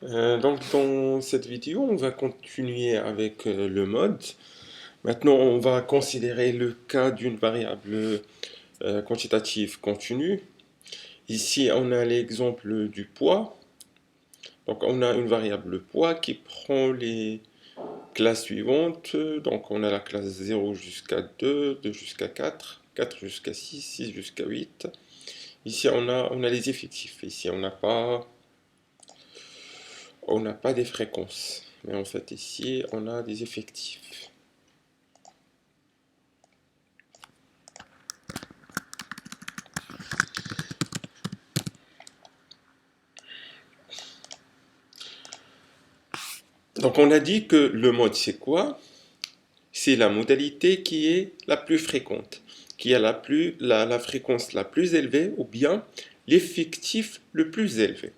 Donc dans cette vidéo, on va continuer avec le mode. Maintenant, on va considérer le cas d'une variable quantitative continue. Ici, on a l'exemple du poids. Donc on a une variable poids qui prend les classes suivantes. Donc on a la classe 0 jusqu'à 2, 2 jusqu'à 4, 4 jusqu'à 6, 6 jusqu'à 8. Ici, on a les effectifs. Ici, on n'a pas des fréquences, mais en fait ici on a des effectifs. Donc on a dit que le mode c'est quoi? C'est la modalité qui est la plus fréquente, qui a la fréquence la plus élevée ou bien l'effectif le plus élevé.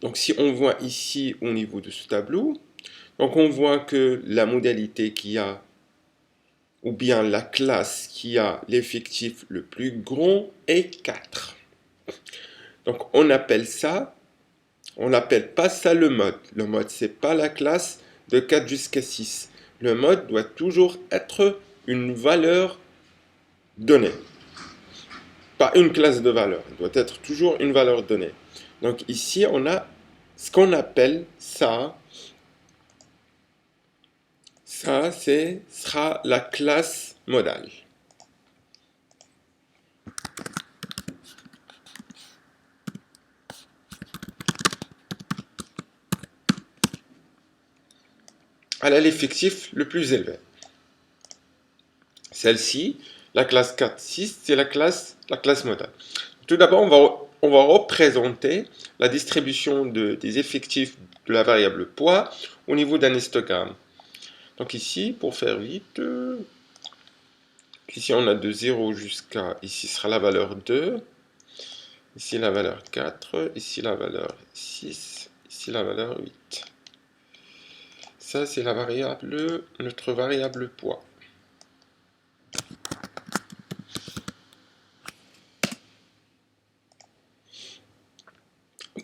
Donc si on voit ici au niveau de ce tableau, donc on voit que la modalité qui a ou bien la classe qui a l'effectif le plus grand est 4. Donc on n'appelle pas ça le mode. Le mode, c'est pas la classe de 4 jusqu'à 6. Le mode doit toujours être une valeur donnée. Pas une classe de valeur. Il doit être toujours une valeur donnée. Donc ici, on a ce qu'on appelle ça. Ça, sera la classe modale. Elle a l'effectif le plus élevé. Celle-ci, la classe 4, 6, c'est la classe modale. Tout d'abord, on va représenter la distribution des effectifs de la variable poids au niveau d'un histogramme. Donc ici, pour faire vite, ici on a de 0 jusqu'à, ici sera la valeur 2, ici la valeur 4, ici la valeur 6, ici la valeur 8. Ça, c'est notre variable poids.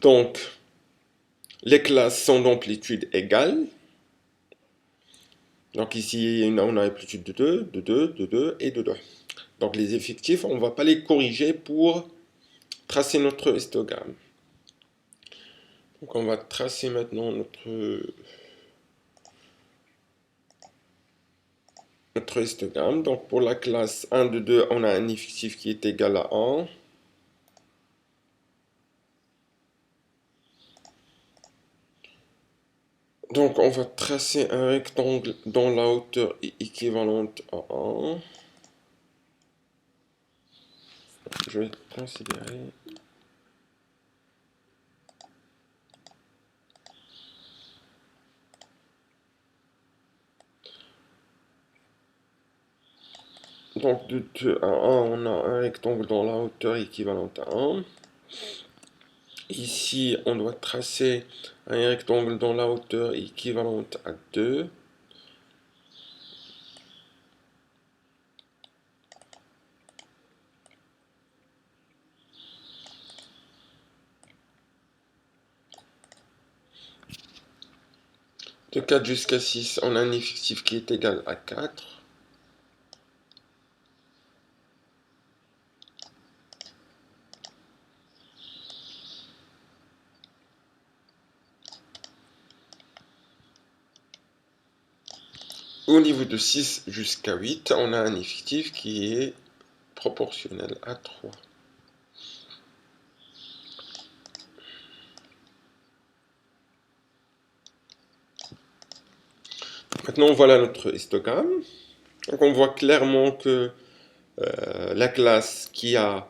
Donc, les classes sont d'amplitude égale. Donc ici, on a amplitude de 2, de 2, de 2 et de 2. Donc les effectifs, on ne va pas les corriger pour tracer notre histogramme. Donc on va tracer maintenant notre histogramme. Donc pour la classe 1 de 2, on a un effectif qui est égal à 1. Donc on va tracer un rectangle dont la hauteur est équivalente à 1. Je vais considérer... Donc de 2 à 1, on a un rectangle dont la hauteur est équivalente à 1. Ici, on doit tracer un rectangle dont la hauteur est équivalente à 2. De 4 jusqu'à 6, on a un effectif qui est égal à 4. Au niveau de 6 jusqu'à 8, on a un effectif qui est proportionnel à 3. Maintenant, voilà notre histogramme. Donc, on voit clairement que la classe qui a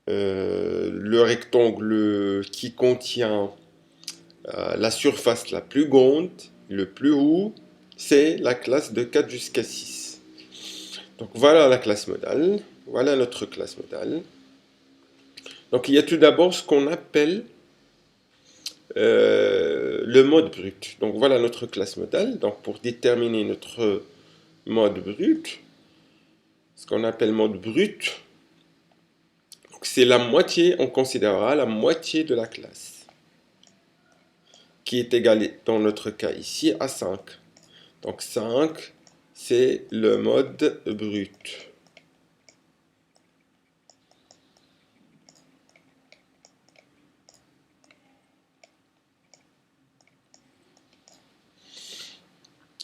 le rectangle qui contient la surface la plus grande, le plus haut, c'est la classe de 4 jusqu'à 6. Donc voilà la classe modale, voilà notre classe modale. Donc il y a tout d'abord ce qu'on appelle le mode brut. Donc voilà notre classe modale. Donc pour déterminer notre mode brut, ce qu'on appelle mode brut, C'est la moitié, on considérera la moitié de la classe, qui est égale dans notre cas ici à 5. Donc 5, c'est le mode brut.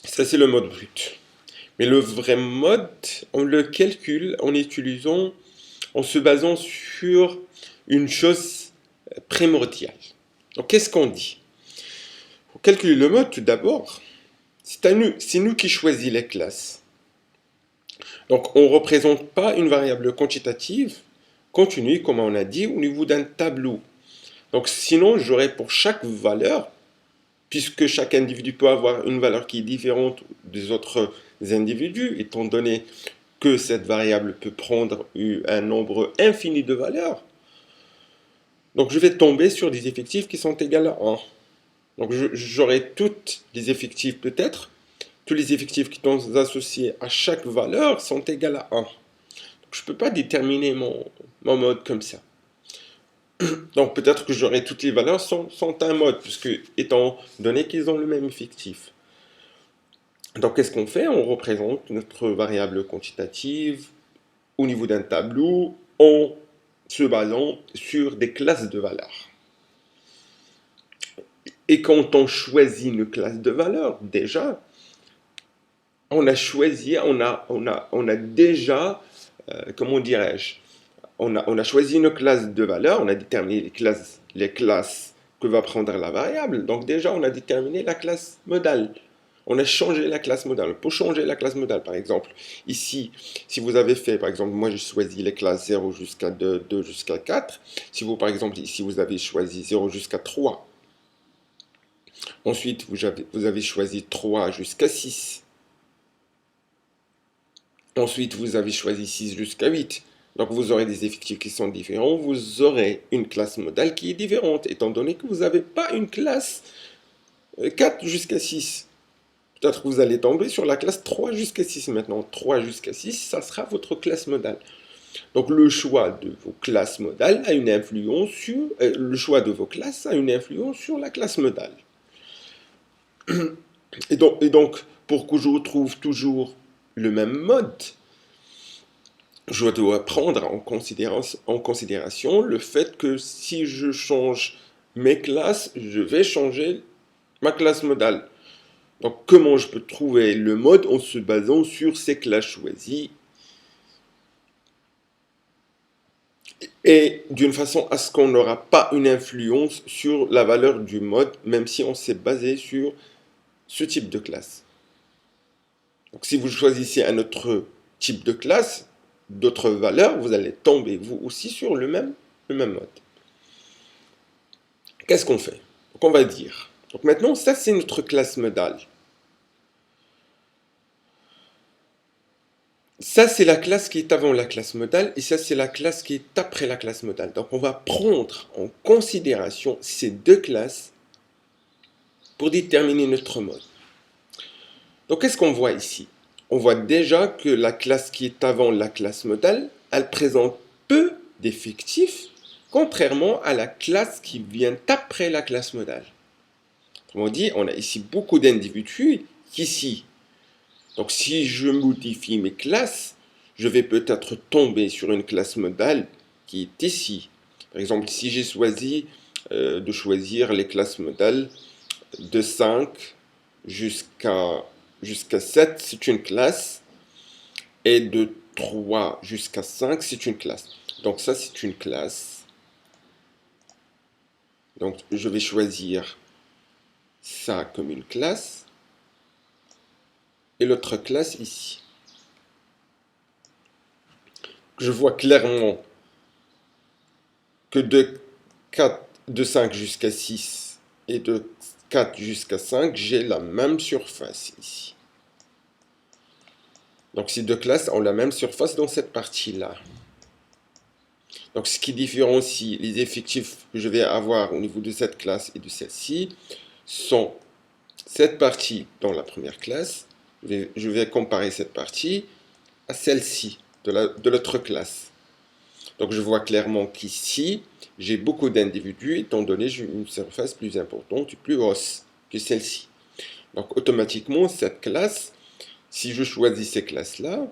Ça, c'est le mode brut. Mais le vrai mode, on le calcule en se basant sur une chose primordiale. Donc, qu'est-ce qu'on dit? Pour calculer le mode, tout d'abord, c'est nous qui choisissons les classes. Donc, on ne représente pas une variable quantitative continue, comme on a dit, au niveau d'un tableau. Donc, sinon, j'aurais pour chaque valeur, puisque chaque individu peut avoir une valeur qui est différente des autres individus, étant donné que cette variable peut prendre un nombre infini de valeurs. Donc je vais tomber sur des effectifs qui sont égaux à 1. Donc j'aurai tous les effectifs peut-être, tous les effectifs qui sont associés à chaque valeur sont égaux à 1. Donc je ne peux pas déterminer mon mode comme ça. Donc peut-être que j'aurai toutes les valeurs sont un mode, puisque étant donné qu'ils ont le même effectif. Donc qu'est-ce qu'on fait? On représente notre variable quantitative au niveau d'un tableau en se basant sur des classes de valeurs. Et quand on choisit une classe de valeurs, déjà, on a choisi, on a déjà, comment dirais-je, on a choisi une classe de valeurs, on a déterminé les classes que va prendre la variable. Donc déjà, on a déterminé la classe modale. On a changé la classe modale. Pour changer la classe modale, par exemple, ici, si vous avez fait, par exemple, moi j'ai choisi les classes 0 jusqu'à 2, 2 jusqu'à 4. Si vous, par exemple, ici, vous avez choisi 0 jusqu'à 3. Ensuite, vous avez choisi 3 jusqu'à 6. Ensuite, vous avez choisi 6 jusqu'à 8. Donc, vous aurez des effectifs qui sont différents. Vous aurez une classe modale qui est différente, étant donné que vous n'avez pas une classe 4 jusqu'à 6. Peut-être que vous allez tomber sur la classe 3 jusqu'à 6 maintenant. 3 jusqu'à 6, ça sera votre classe modale. Donc le choix de vos classes modales a une influence sur le choix de vos classes a une influence sur la classe modale. Et donc pour que je retrouve toujours le même mode, je dois prendre en considération le fait que si je change mes classes, je vais changer ma classe modale. Donc comment je peux trouver le mode en se basant sur ces classes choisies et d'une façon à ce qu'on n'aura pas une influence sur la valeur du mode, même si on s'est basé sur ce type de classe. Donc si vous choisissez un autre type de classe, d'autres valeurs, vous allez tomber vous aussi sur le même mode. Qu'est-ce qu'on fait? Donc on va dire, donc maintenant ça c'est notre classe modale. Ça, c'est la classe qui est avant la classe modale et ça, c'est la classe qui est après la classe modale. Donc, on va prendre en considération ces deux classes pour déterminer notre mode. Donc, qu'est-ce qu'on voit ici? On voit déjà que la classe qui est avant la classe modale, elle présente peu d'effectifs, contrairement à la classe qui vient après la classe modale. Autrement dit, on a ici beaucoup d'individus qu'ici. Donc, si je modifie mes classes, je vais peut-être tomber sur une classe modale qui est ici. Par exemple, si j'ai choisi de choisir les classes modales de 5 jusqu'à 7, c'est une classe, et de 3 jusqu'à 5, c'est une classe. Donc ça, c'est une classe. Donc je vais choisir ça comme une classe, et l'autre classe ici. Je vois clairement que de 5 jusqu'à 6 et de 4 jusqu'à 5, j'ai la même surface ici. Donc ces deux classes ont la même surface dans cette partie-là. Donc ce qui différencie les effectifs que je vais avoir au niveau de cette classe et de celle-ci sont cette partie dans la première classe. Je vais comparer cette partie à celle-ci de l'autre classe. Donc je vois clairement qu'ici, j'ai beaucoup d'individus, étant donné que j'ai une surface plus importante et plus grosse que celle-ci. Donc automatiquement, cette classe, si je choisis ces classes-là,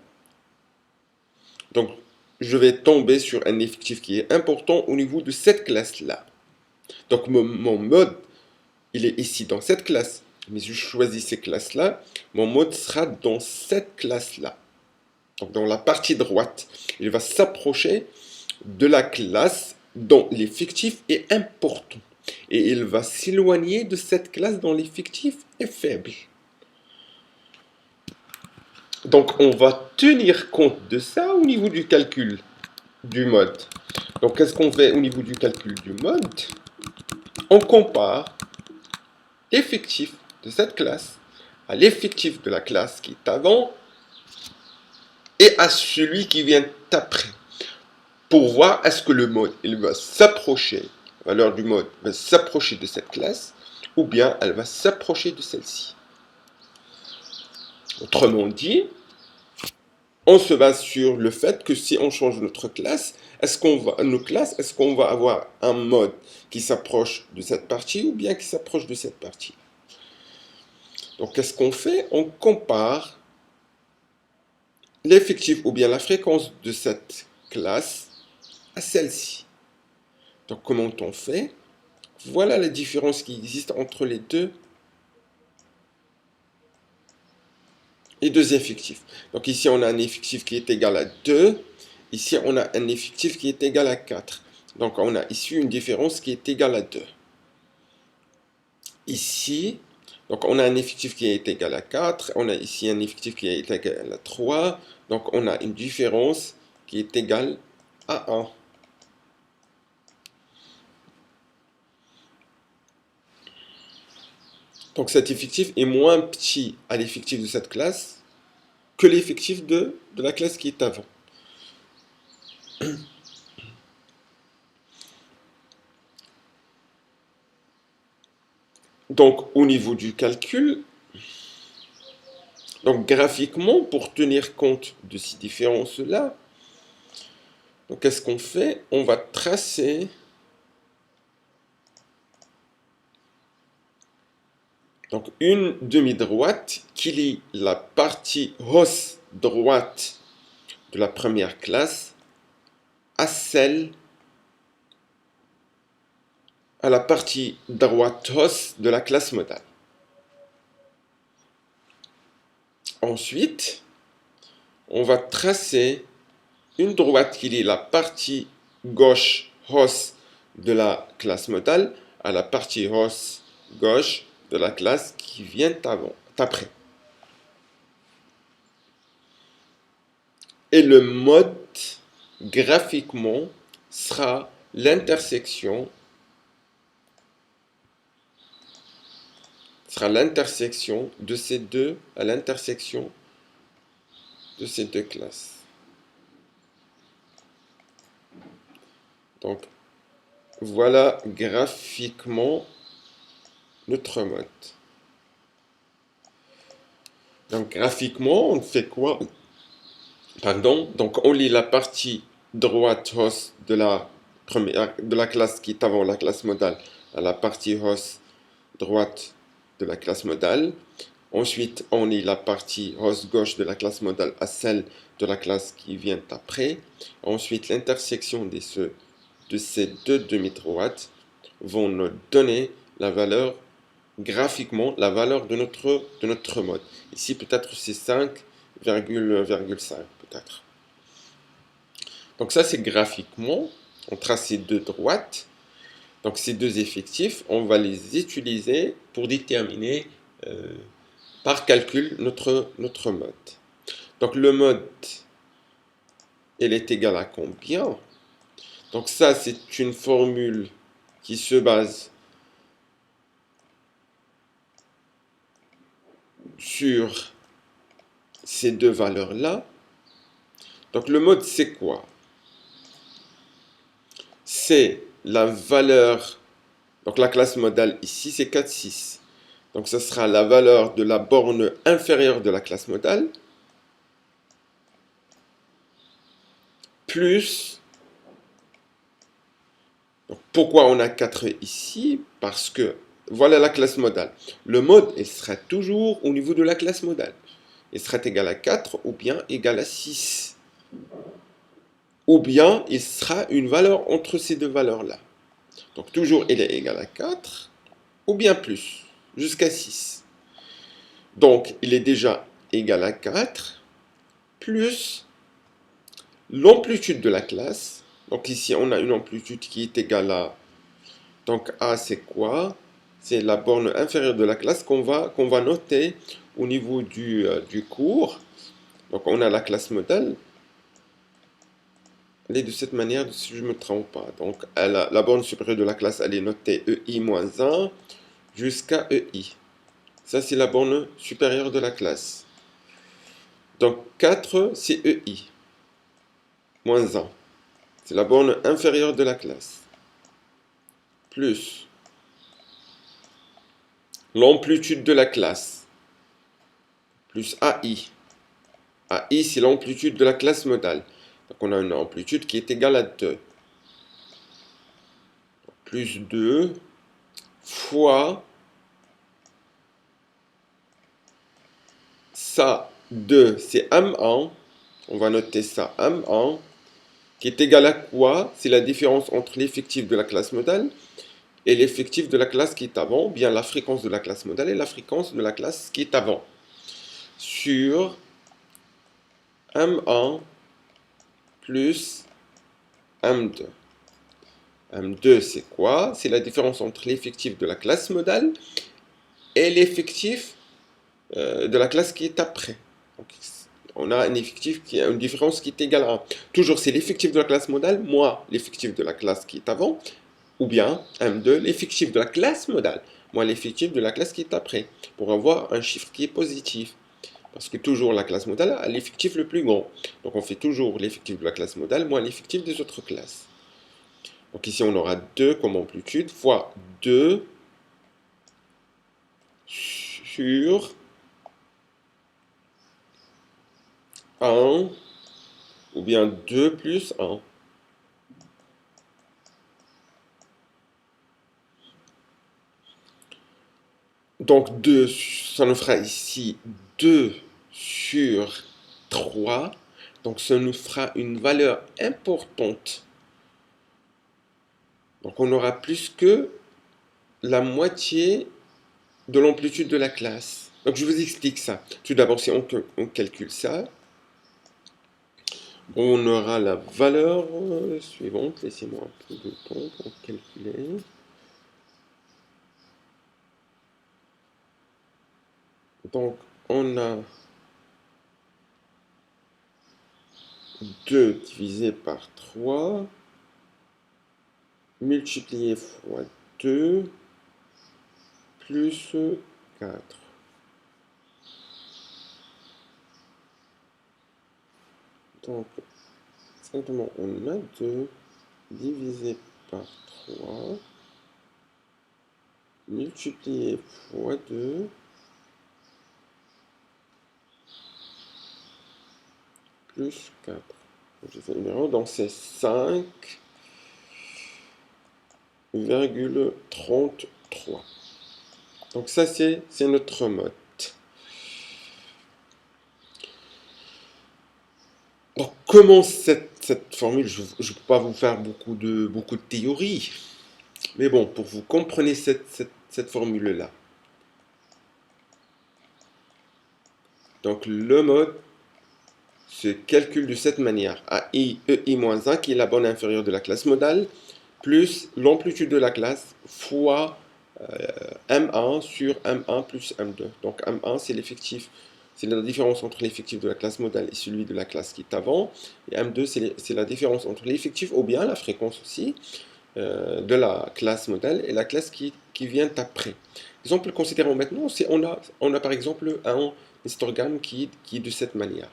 donc je vais tomber sur un effectif qui est important au niveau de cette classe-là. Donc mon mode, il est ici dans cette classe. Mais si je choisis ces classes-là, mon mode sera dans cette classe-là. Donc dans la partie droite, il va s'approcher de la classe dont l'effectif est important. Et il va s'éloigner de cette classe dont l'effectif est faible. Donc on va tenir compte de ça au niveau du calcul du mode. Donc qu'est-ce qu'on fait au niveau du calcul du mode? On compare l'effectif de cette classe à l'effectif de la classe qui est avant et à celui qui vient après. Pour voir est-ce que le mode il va s'approcher, la valeur du mode va s'approcher de cette classe ou bien elle va s'approcher de celle-ci. Autrement dit, on se base sur le fait que si on change notre classe, est-ce qu'on va avoir un mode qui s'approche de cette partie ou bien qui s'approche de cette partie? Donc qu'est-ce qu'on fait? On compare l'effectif ou bien la fréquence de cette classe à celle-ci. Donc comment on fait? Voilà la différence qui existe entre les deux effectifs. Donc ici on a un effectif qui est égal à 2, ici on a un effectif qui est égal à 4. Donc on a ici une différence qui est égale à 2. Ici, donc on a un effectif qui est égal à 4, on a ici un effectif qui est égal à 3, donc on a une différence qui est égale à 1. Donc cet effectif est moins petit à l'effectif de cette classe que l'effectif de la classe qui est avant. Donc au niveau du calcul, donc graphiquement, pour tenir compte de ces différences-là, donc qu'est-ce qu'on fait? On va tracer donc une demi-droite qui lie la partie hausse droite de la première classe à la partie droite hausse de la classe modale. Ensuite, on va tracer une droite qui lie la partie gauche hausse de la classe modale à la partie hausse gauche de la classe qui vient après. Et le mode, graphiquement, sera l'intersection de ces deux, à l'intersection de ces deux classes. Donc, voilà graphiquement notre mode. Donc, graphiquement, on fait quoi? Pardon, donc on lit la partie droite hausse de la classe qui est avant la classe modale à la partie hausse droite de la classe modale. Ensuite, on lit la partie hausse gauche de la classe modale à celle de la classe qui vient après. Ensuite, l'intersection de ces deux demi-droites vont nous donner la valeur, graphiquement, la valeur de notre mode. Ici, peut-être c'est 5,5 peut-être. Donc ça, c'est graphiquement. On trace ces deux droites. Donc ces deux effectifs, on va les utiliser pour déterminer par calcul notre mode. Donc le mode, il est égal à combien? Donc ça, c'est une formule qui se base sur ces deux valeurs-là. Donc le mode, c'est quoi? C'est la valeur, donc la classe modale ici, c'est 4, 6. Donc ce sera la valeur de la borne inférieure de la classe modale plus Donc, pourquoi on a 4 ici? Parce que voilà la classe modale. Le mode, il sera toujours au niveau de la classe modale. Il sera égal à 4 ou bien égal à 6. Ou bien il sera une valeur entre ces deux valeurs-là. Donc toujours il est égal à 4 ou bien plus, jusqu'à 6. Donc il est déjà égal à 4 plus l'amplitude de la classe. Donc ici on a une amplitude qui est égale à... Donc A c'est quoi? C'est la borne inférieure de la classe qu'on va noter au niveau du cours. Donc on a la classe modèle. Elle est de cette manière, si je ne me trompe pas. Donc la borne supérieure de la classe, elle est notée EI-1 jusqu'à EI. Ça, c'est la borne supérieure de la classe. Donc 4, c'est EI, moins 1. C'est la borne inférieure de la classe. Plus l'amplitude de la classe. Plus AI. AI, c'est l'amplitude de la classe modale. Donc on a une amplitude qui est égale à 2. Plus 2 fois ça, 2, c'est M1. On va noter ça, M1, qui est égal à quoi? C'est la différence entre l'effectif de la classe modale et l'effectif de la classe qui est avant, ou bien la fréquence de la classe modale et la fréquence de la classe qui est avant, sur M1 plus M2. M2, c'est quoi? C'est la différence entre l'effectif de la classe modale et l'effectif de la classe qui est après. Donc, on a un effectif qui a une différence qui est égale à 1. Toujours, c'est l'effectif de la classe modale moins l'effectif de la classe qui est avant, ou bien M2, l'effectif de la classe modale moins l'effectif de la classe qui est après, pour avoir un chiffre qui est positif. Parce que toujours la classe modale a l'effectif le plus grand. Donc on fait toujours l'effectif de la classe modale moins l'effectif des autres classes. Donc ici on aura 2 comme amplitude fois 2 sur 1 ou bien 2 plus 1. Donc 2, ça nous fera ici 2 sur 3. Donc ça nous fera une valeur importante. Donc on aura plus que la moitié de l'amplitude de la classe. Donc je vous explique ça. Tout d'abord, si on calcule ça, on aura la valeur suivante. Laissez-moi un peu de temps pour calculer. Donc on a 2 divisé par 3, multiplié fois 2, plus 4. Donc, simplement, on a 2 divisé par 3, multiplié fois 2, plus 4. J'ai fait une erreur, donc c'est 5,33. Donc ça, c'est notre mode. Donc, comment cette formule, je ne peux pas vous faire beaucoup de théorie, mais bon, pour vous compreniez cette formule-là. Donc, le mode se calcule de cette manière. AI, EI-1, qui est la borne inférieure de la classe modale, plus l'amplitude de la classe, fois M1 sur M1 plus M2. Donc, M1, c'est l'effectif. C'est la différence entre l'effectif de la classe modale et celui de la classe qui est avant. Et M2, c'est la différence entre l'effectif, ou bien la fréquence aussi, de la classe modale et la classe qui vient après. Exemple, considérons maintenant, on a par exemple un histogramme qui est de cette manière.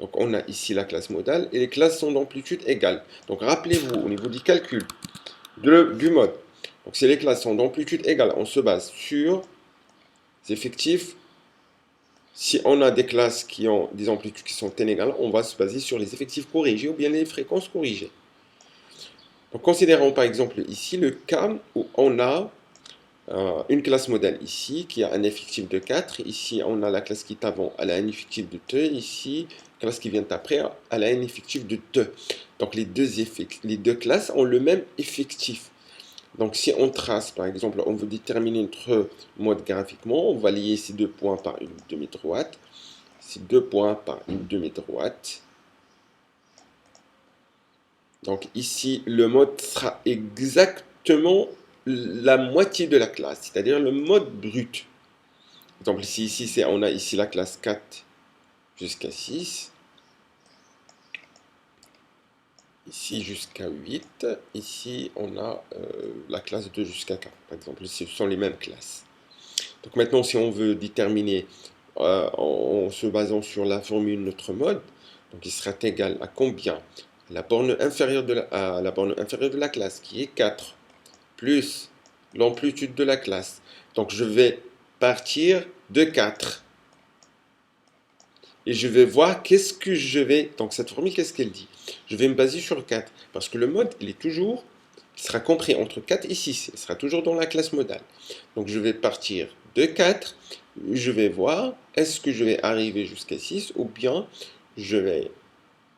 Donc on a ici la classe modale et les classes sont d'amplitude égale. Donc rappelez-vous, au niveau du calcul du mode, donc si les classes sont d'amplitude égale, on se base sur les effectifs. Si on a des classes qui ont des amplitudes qui sont inégales, on va se baser sur les effectifs corrigés ou bien les fréquences corrigées. Donc, considérons par exemple ici le cas où on a une classe modèle ici qui a un effectif de 4. Ici, on a la classe qui est avant, elle a un effectif de 2. Ici, la classe qui vient après, elle a un effectif de 2. Donc, les deux classes ont le même effectif. Donc, si on trace, par exemple, on veut déterminer notre mode graphiquement, on va lier ces deux points par une demi-droite. Ces deux points par une demi-droite. Donc, ici, le mode sera exactement la moitié de la classe, c'est-à-dire le mode brut. Par exemple, ici, on a ici la classe 4 jusqu'à 6. Ici jusqu'à 8. Ici, on a la classe 2 jusqu'à 4. Par exemple, ce sont les mêmes classes. Donc maintenant, si on veut déterminer en se basant sur la formule notre mode, donc il sera égal à combien? La borne inférieure à la borne inférieure de la classe, qui est 4, plus l'amplitude de la classe. Donc je vais partir de 4. Et je vais voir qu'est-ce que je vais... Donc cette formule, qu'est-ce qu'elle dit? Je vais me baser sur 4. Parce que le mode, il sera compris entre 4 et 6. Il sera toujours dans la classe modale. Donc je vais partir de 4. Je vais voir, est-ce que je vais arriver jusqu'à 6 ou bien je vais...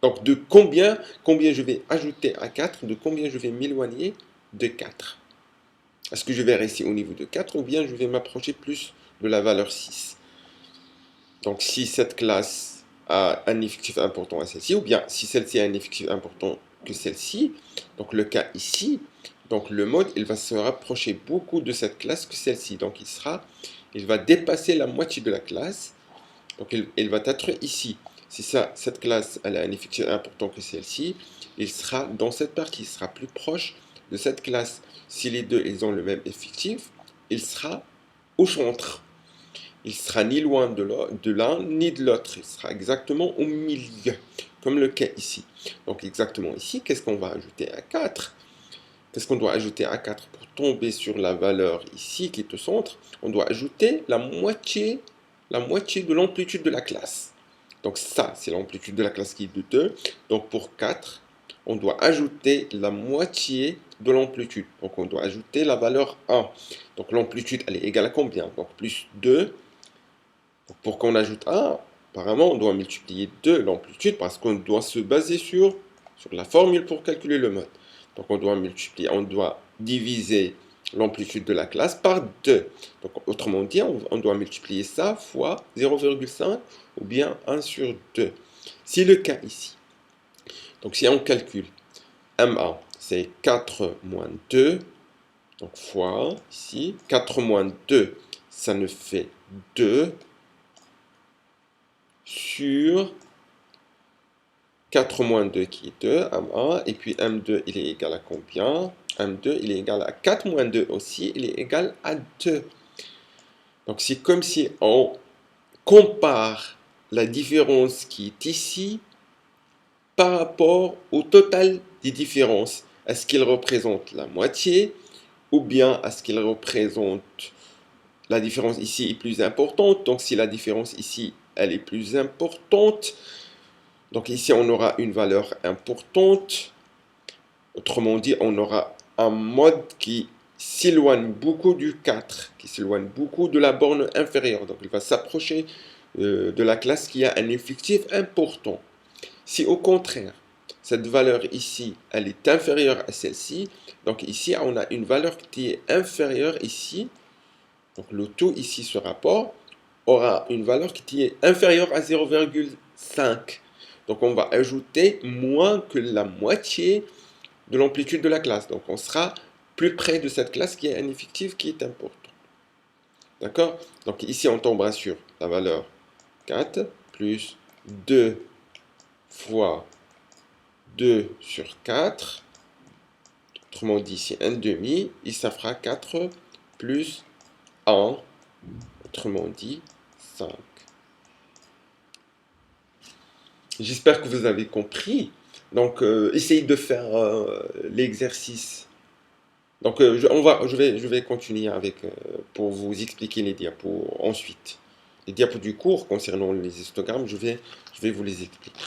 Donc de combien je vais ajouter à 4, de combien je vais m'éloigner de 4. Est-ce que je vais rester au niveau de 4 ou bien je vais m'approcher plus de la valeur 6? Donc, si cette classe a un effectif important à celle-ci, ou bien si celle-ci a un effectif important que celle-ci, donc le cas ici, donc le mode, il va se rapprocher beaucoup de cette classe que celle-ci. Donc, il va dépasser la moitié de la classe. Donc, il va être ici. Si cette classe, elle a un effectif important que celle-ci, il sera dans cette partie, il sera plus proche de cette classe. Si les deux, ils ont le même effectif, il sera au centre. Il sera ni loin de l'un ni de l'autre. Il sera exactement au milieu, comme le cas ici. Donc exactement ici, qu'est-ce qu'on va ajouter à 4? Qu'est-ce qu'on doit ajouter à 4 pour tomber sur la valeur ici qui est au centre? On doit ajouter la moitié de l'amplitude de la classe. Donc ça, c'est l'amplitude de la classe qui est de 2. Donc pour 4, on doit ajouter la moitié de l'amplitude. Donc on doit ajouter la valeur 1. Donc l'amplitude, elle est égale à combien? Donc plus 2. Pour qu'on ajoute 1, apparemment, on doit multiplier 2 l'amplitude parce qu'on doit se baser sur la formule pour calculer le mode. Donc, on doit diviser l'amplitude de la classe par 2. Donc, autrement dit, on doit multiplier ça fois 0,5 ou bien 1 sur 2. C'est le cas ici. Donc, si on calcule M1, c'est 4 moins 2, donc fois ici, 4 moins 2, ça ne fait 2. Sur 4 moins 2 qui est 2, M1, et puis M2 il est égal à combien? M2 il est égal à 4 moins 2 aussi, il est égal à 2. Donc c'est comme si on compare la différence qui est ici par rapport au total des différences. Est-ce qu'il représente la moitié ou bien est-ce qu'il représente la différence ici est plus importante? Donc si la différence ici elle est plus importante, donc ici, on aura une valeur importante. Autrement dit, on aura un mode qui s'éloigne beaucoup du 4, qui s'éloigne beaucoup de la borne inférieure. Donc, il va s'approcher de la classe qui a un effectif important. Si au contraire, cette valeur ici, elle est inférieure à celle-ci, donc ici, on a une valeur qui est inférieure ici. Donc, le taux ici, ce rapport, aura une valeur qui est inférieure à 0,5. Donc on va ajouter moins que la moitié de l'amplitude de la classe. Donc on sera plus près de cette classe qui a un effectif qui est important. D'accord? Donc ici on tombera sur la valeur 4 plus 2 fois 2 sur 4. Autrement dit, c'est 1 demi. Et ça fera 4 plus 1. Autrement dit, 5. J'espère que vous avez compris. Donc, essayez de faire l'exercice. Donc, je vais continuer pour vous expliquer les diapos ensuite. Les diapos du cours concernant les histogrammes, je vais vous les expliquer.